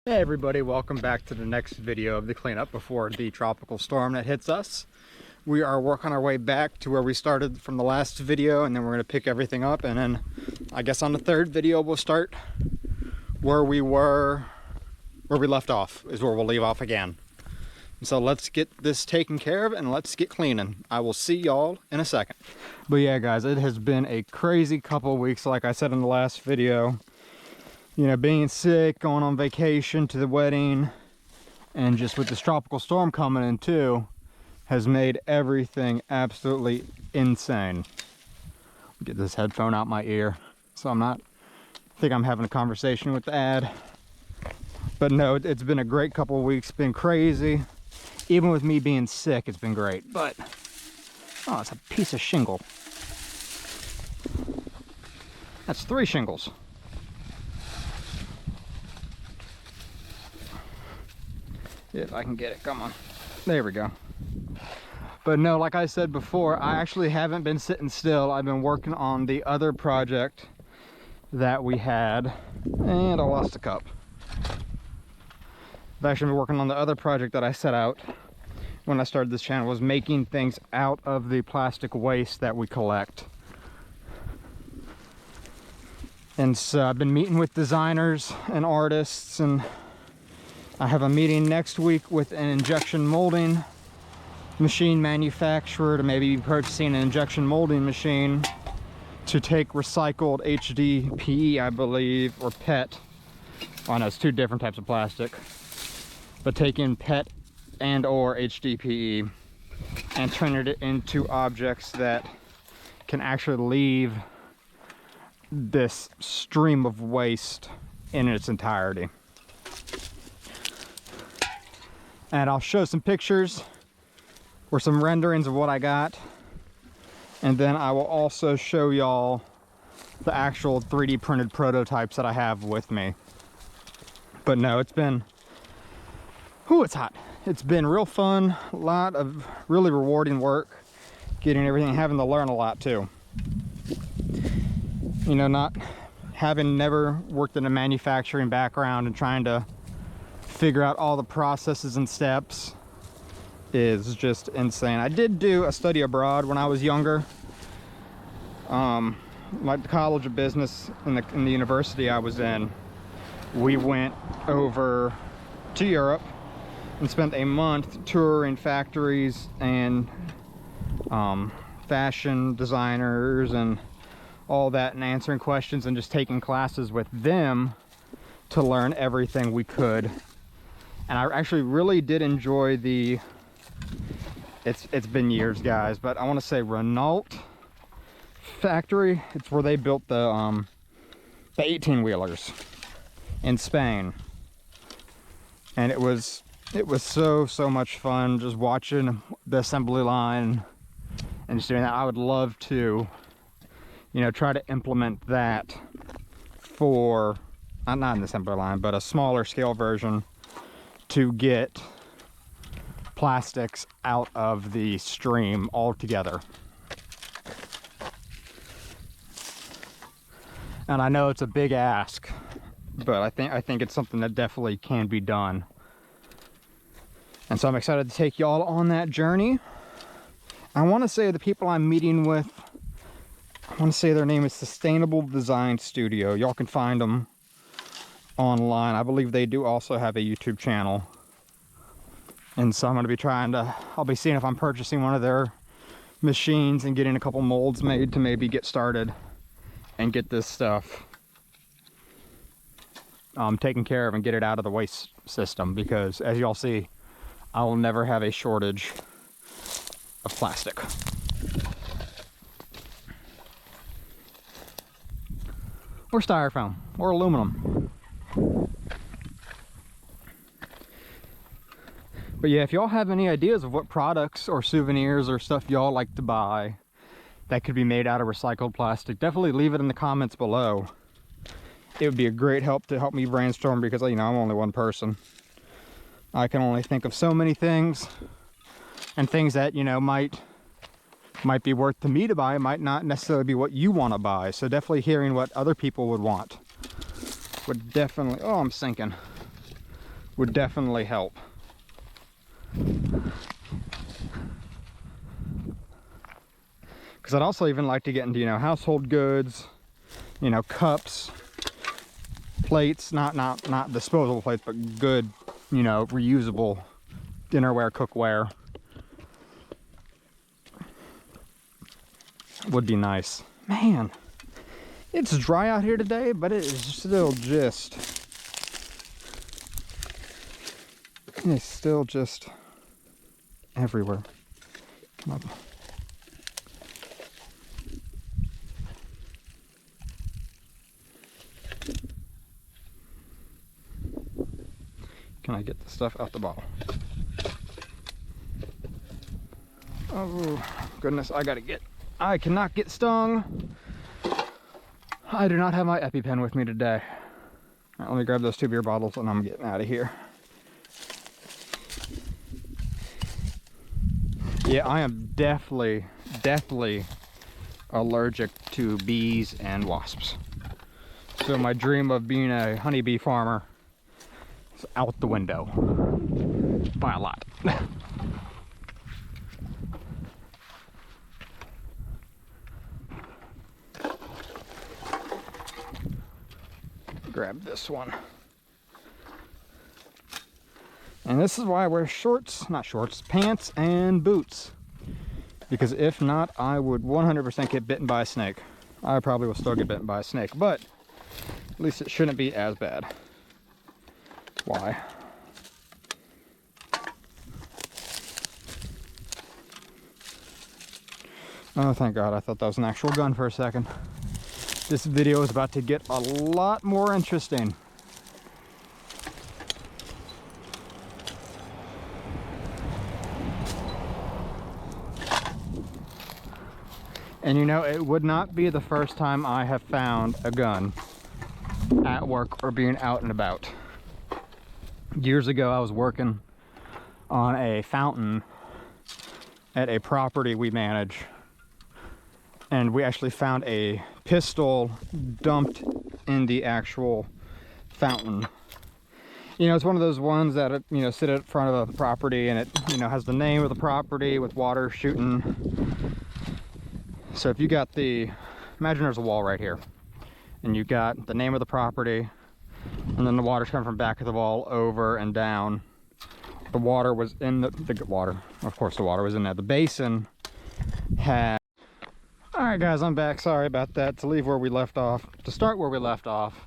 Hey everybody, welcome back to the next video of the cleanup before the tropical storm that hits us. We are working our way back to where we started from the last video, and then we're going to pick everything up, and then I guess on the third video we'll start where we left off, is where we'll leave off again. So let's get this taken care of and let's get cleaning. I will see y'all in a second. But yeah guys, it has been a crazy couple of weeks, like I said in the last video. You know, being sick, going on vacation to the wedding, and just with this tropical storm coming in too, has made everything absolutely insane. Get this headphone out my ear so I think I'm having a conversation with the ad. But no, it's been a great couple of weeks, been crazy. Even with me being sick, it's been great. But, oh, it's a piece of shingle. That's 3 shingles. If I can get it, come on. There we go. But no, like I said before, I actually haven't been sitting still. I've been working on the other project that we had, and I lost a cup. I've actually been working on the other project that I set out when I started this channel, was making things out of the plastic waste that we collect. And so I've been meeting with designers and artists, and I have a meeting next week with an injection molding machine manufacturer to maybe be purchasing an injection molding machine to take recycled HDPE, I believe, or PET. Oh no, it's 2 different types of plastic. But taking PET and or HDPE and turning it into objects that can actually leave this stream of waste in its entirety. And I'll show some pictures or some renderings of what I got, and then I will also show y'all the actual 3D printed prototypes that I have with me. But no, it's been, it's hot. It's been real fun, a lot of really rewarding work, getting everything, having to learn a lot too. You know, not having never worked in a manufacturing background and trying to figure out all the processes and steps is just insane. I did do a study abroad when I was younger. Like the College of Business in the university I was in, we went over to Europe and spent a month touring factories and fashion designers and all that, and answering questions and just taking classes with them to learn everything we could. And I actually really did enjoy the, it's been years guys, but I want to say Renault factory. It's where they built the 18-wheelers in Spain. And it was so much fun just watching the assembly line and just doing that. I would love to, you know, try to implement that for, not an assembly line, but a smaller scale version, to get plastics out of the stream altogether. And I know it's a big ask, but I think it's something that definitely can be done. And so I'm excited to take y'all on that journey. I want to say the people I'm meeting with, I want to say their name is Sustainable Design Studio. Y'all can find them online. I believe they do also have a YouTube channel. And so I'm going to be I'll be seeing if I'm purchasing one of their machines and getting a couple molds made to maybe get started and get this stuff taken care of and get it out of the waste system, because as y'all see, I will never have a shortage of plastic. Or styrofoam, or aluminum. But yeah, if y'all have any ideas of what products or souvenirs or stuff y'all like to buy that could be made out of recycled plastic, definitely leave it in the comments below. It would be a great help to help me brainstorm, because, you know, I'm only one person. I can only think of so many things, and things that, you know, might be worth to me to buy might not necessarily be what you want to buy. So definitely hearing what other people would want would definitely, oh, I'm sinking. would definitely help. Because I'd also even like to get into, you know, household goods, you know, cups, plates, not disposable plates, but good, you know, reusable dinnerware, cookware. Would be nice. Man, it's dry out here today, but it is still just, it's still just everywhere. Come on. Can I get the stuff out the bottle? Oh, goodness, I cannot get stung. I do not have my EpiPen with me today. All right, let me grab those 2 beer bottles and I'm getting out of here. Yeah, I am deathly allergic to bees and wasps. So my dream of being a honeybee farmer is out the window by a lot. Grab this one. And this is why I wear pants and boots. Because if not, I would 100% get bitten by a snake. I probably will still get bitten by a snake, but at least it shouldn't be as bad. Why? Oh, thank God. I thought that was an actual gun for a second. This video is about to get a lot more interesting. And you know, it would not be the first time I have found a gun at work or being out and about. Years ago, I was working on a fountain at a property we manage. And we actually found a pistol dumped in the actual fountain. You know, it's one of those ones that, you know, sit in front of a property and it, you know, has the name of the property with water shooting. So if you got imagine there's a wall right here. And you got the name of the property. And then the water's coming from back of the wall over and down. The water was in the water. Of course the water was in there. The basin had... Alright guys, I'm back. Sorry about that. To leave where we left off, to start where we left off,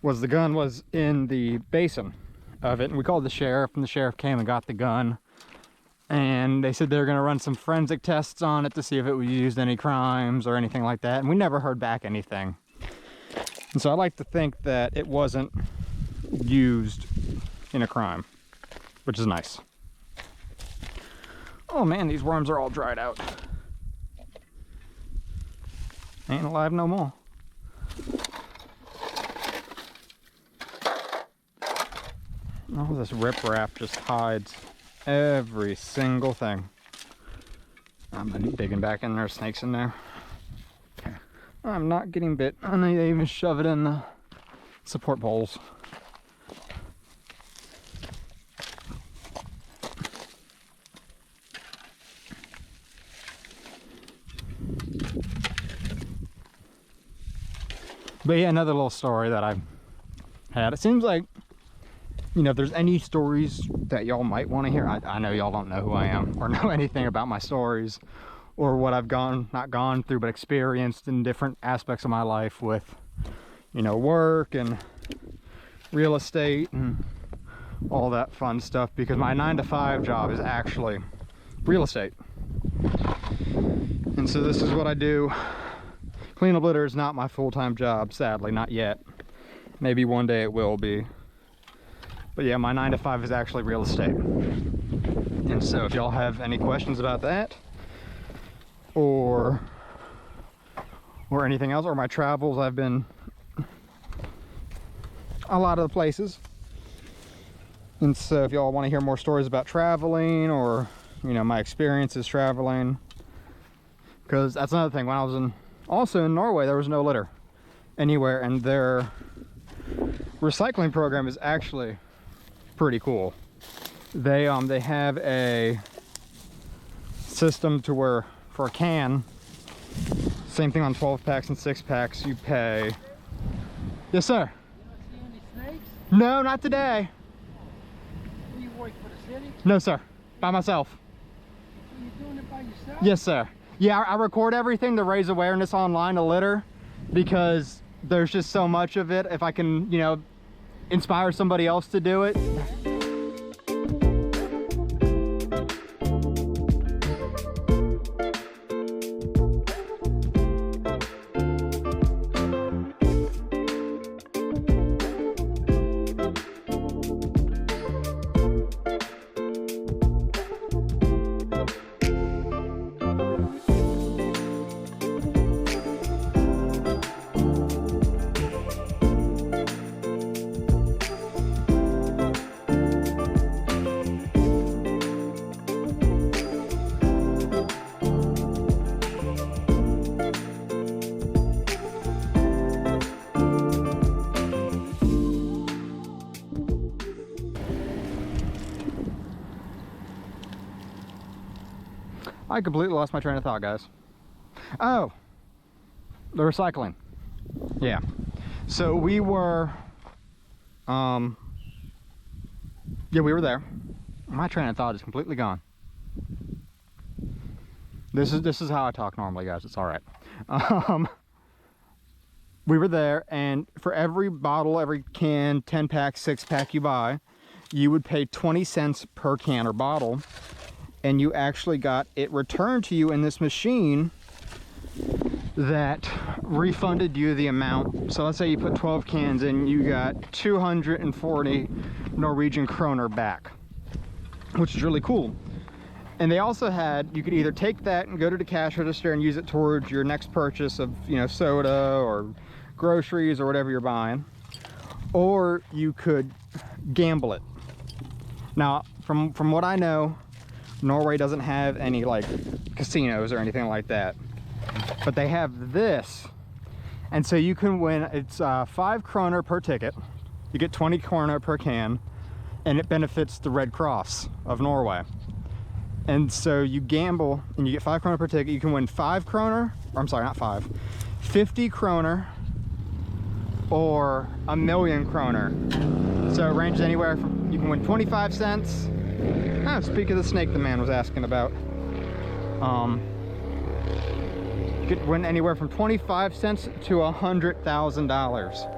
was the gun was in the basin of it. And we called the sheriff, and the sheriff came and got the gun. And they said they were going to run some forensic tests on it to see if it was used in any crimes or anything like that. And we never heard back anything. And so I like to think that it wasn't used in a crime, which is nice. Oh man, these worms are all dried out. Ain't alive no more. Oh, this riprap just hides every single thing. I'm digging back in there, snakes in there. I'm not getting bit. I know they even shove it in the support poles. But yeah, another little story that I've had. It seems like, you know, if there's any stories that y'all might want to hear, I know y'all don't know who I am or know anything about my stories or what I've not gone through, but experienced in different aspects of my life with, you know, work and real estate and all that fun stuff, because my 9-to-5 job is actually real estate. And so this is what I do. Cleanup litter is not my full-time job, sadly, not yet. Maybe one day it will be. But yeah, my 9-to-5 is actually real estate. And so if y'all have any questions about that, or anything else, or my travels, I've been a lot of the places. And so if y'all want to hear more stories about traveling, or, you know, my experiences traveling, because that's another thing. When I was also in Norway, there was no litter anywhere, and their recycling program is actually pretty cool. They have a system to where for a can, same thing on 12 packs and 6 packs, you pay. Yes, sir. You don't see any snakes? No, not today. You work for the city? No, sir. By myself. So you're doing it by yourself? Yes, sir. Yeah, I record everything to raise awareness online of litter because there's just so much of it. If I can, you know, inspire somebody else to do it. I completely lost my train of thought, guys. Oh, the recycling. Yeah. So we were, yeah, we were there. My train of thought is completely gone. This is how I talk normally, guys. It's all right. We were there, and for every bottle, every can, 10 pack, 6 pack you buy, you would pay 20 cents per can or bottle. And you actually got it returned to you in this machine that refunded you the amount. So let's say you put 12 cans in, you got 240 Norwegian kroner back, which is really cool. And they also had, you could either take that and go to the cash register and use it towards your next purchase of, you know, soda or groceries or whatever you're buying, or you could gamble it. Now, from what I know, Norway doesn't have any like casinos or anything like that, but they have this, and so you can win. It's 5 kroner per ticket. You get 20 kroner per can, and it benefits the Red Cross of Norway. And so you gamble and you get 5 kroner per ticket. You can win 5 kroner, or I'm sorry, not 5, 50 kroner or 1,000,000 kroner. So it ranges anywhere from, you can win 25 cents. Oh, speak of the snake the man was asking about. You could win anywhere from 25 cents to $100,000.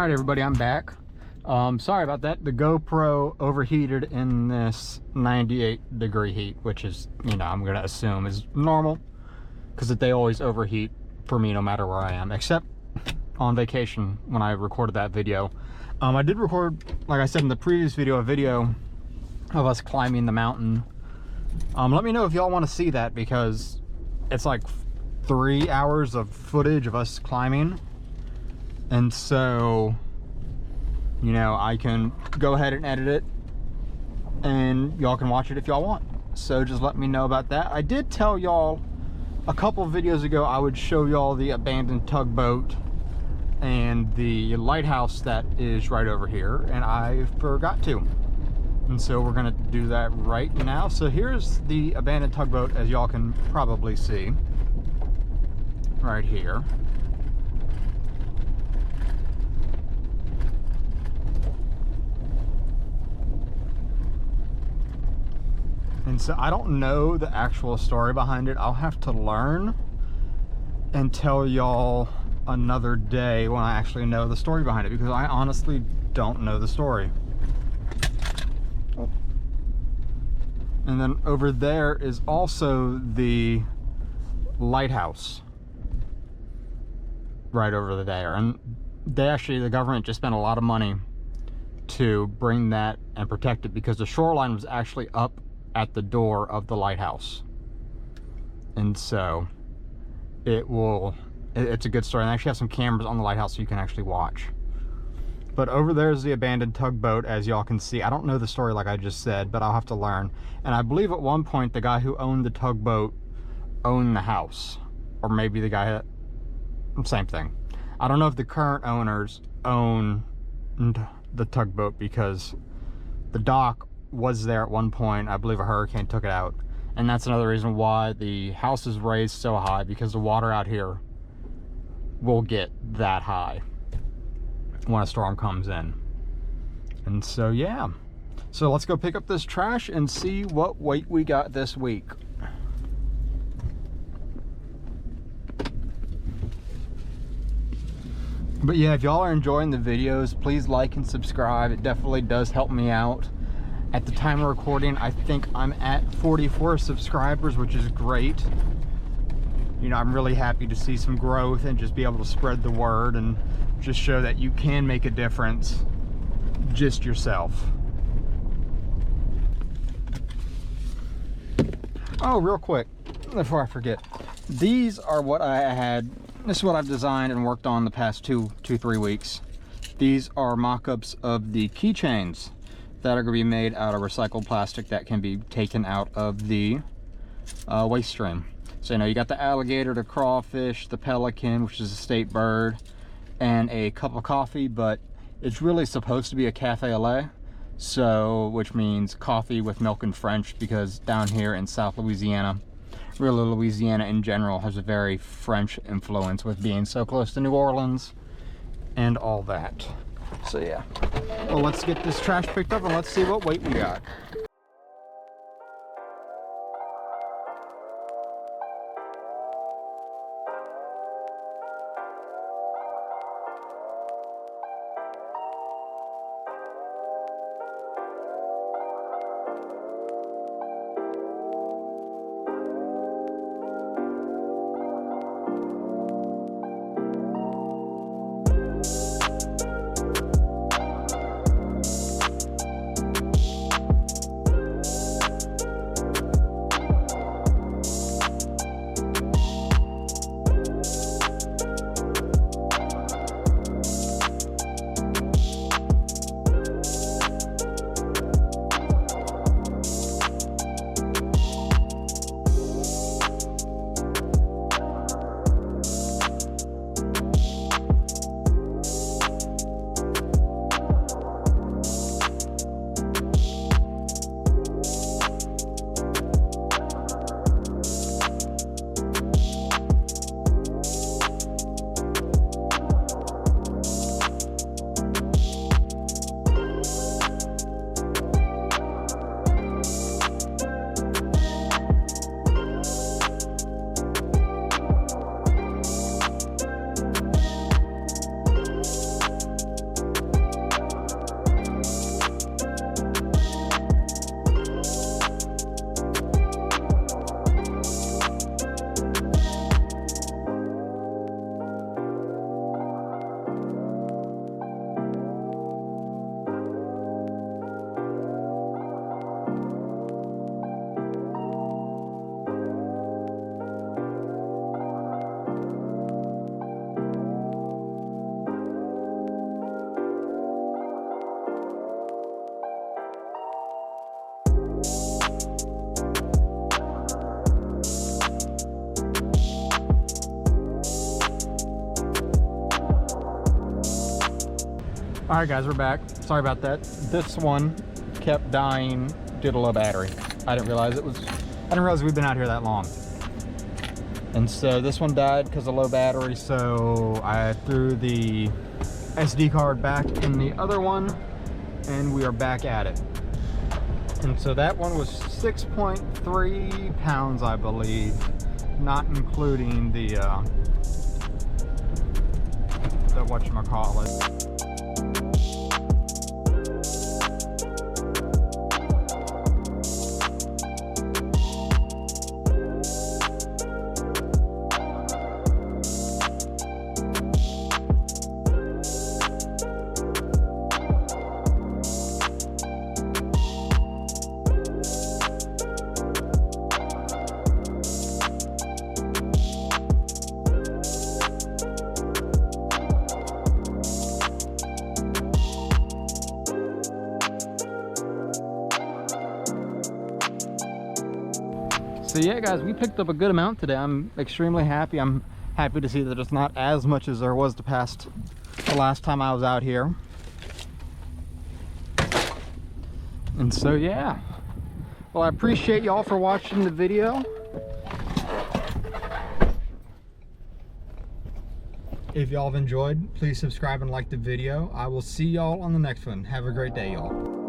right, everybody, I'm back. Sorry about that. The GoPro overheated in this 98-degree heat, which is, you know, I'm gonna assume is normal, because they always overheat for me no matter where I am, except on vacation when I recorded that video. I did record, like I said in the previous video, a video of us climbing the mountain. Let me know if y'all want to see that, because it's like 3 hours of footage of us climbing, and so, you know, I can go ahead and edit it and y'all can watch it if y'all want. So just let me know about that. I did tell y'all a couple videos ago I would show y'all the abandoned tugboat and the lighthouse that is right over here, and I forgot to. And so we're gonna do that right now. So here's the abandoned tugboat, as y'all can probably see right here. And so I don't know the actual story behind it. I'll have to learn and tell y'all another day when I actually know the story behind it, because I honestly don't know the story. And then over there is also the lighthouse right over there. And they actually, the government just spent a lot of money to bring that and protect it, because the shoreline was actually up at the door of the lighthouse. And so it's a good story. And I actually have some cameras on the lighthouse so you can actually watch. But over there is the abandoned tugboat, as y'all can see. I don't know the story like I just said, but I'll have to learn. And I believe at one point the guy who owned the tugboat owned the house, or maybe the guy that, same thing. I don't know if the current owners own the tugboat, because the dock was there at one point. I believe a hurricane took it out, and that's another reason why the house is raised so high, because the water out here will get that high when a storm comes in. And so yeah, so let's go pick up this trash and see what weight we got this week. But yeah, if y'all are enjoying the videos, please like and subscribe. It definitely does help me out. At the time of recording, I think I'm at 44 subscribers, which is great. You know, I'm really happy to see some growth and just be able to spread the word and just show that you can make a difference just yourself. Oh, real quick, before I forget, these are what this is what I've designed and worked on the past 3 weeks. These are mock-ups of the keychains that are going to be made out of recycled plastic that can be taken out of the waste stream. So, you know, you got the alligator, the crawfish, the pelican, which is a state bird, and a cup of coffee, but it's really supposed to be a cafe au lait, so, which means coffee with milk and French, because down here in South Louisiana, really Louisiana in general, has a very French influence with being so close to New Orleans and all that. So yeah, well, let's get this trash picked up and let's see what weight we got. All right, guys, we're back. Sorry about that. This one kept dying due to low battery. I didn't realize we've been out here that long. And so this one died because of low battery, so I threw the SD card back in the other one, and we are back at it. And so that one was 6.3 pounds, I believe, not including the whatchamacallit. So yeah, guys, we picked up a good amount today. I'm extremely happy. I'm happy to see that it's not as much as there was the last time I was out here. And so yeah, well, I appreciate y'all for watching the video. If y'all have enjoyed, please subscribe and like the video. I will see y'all on the next one. Have a great day, y'all.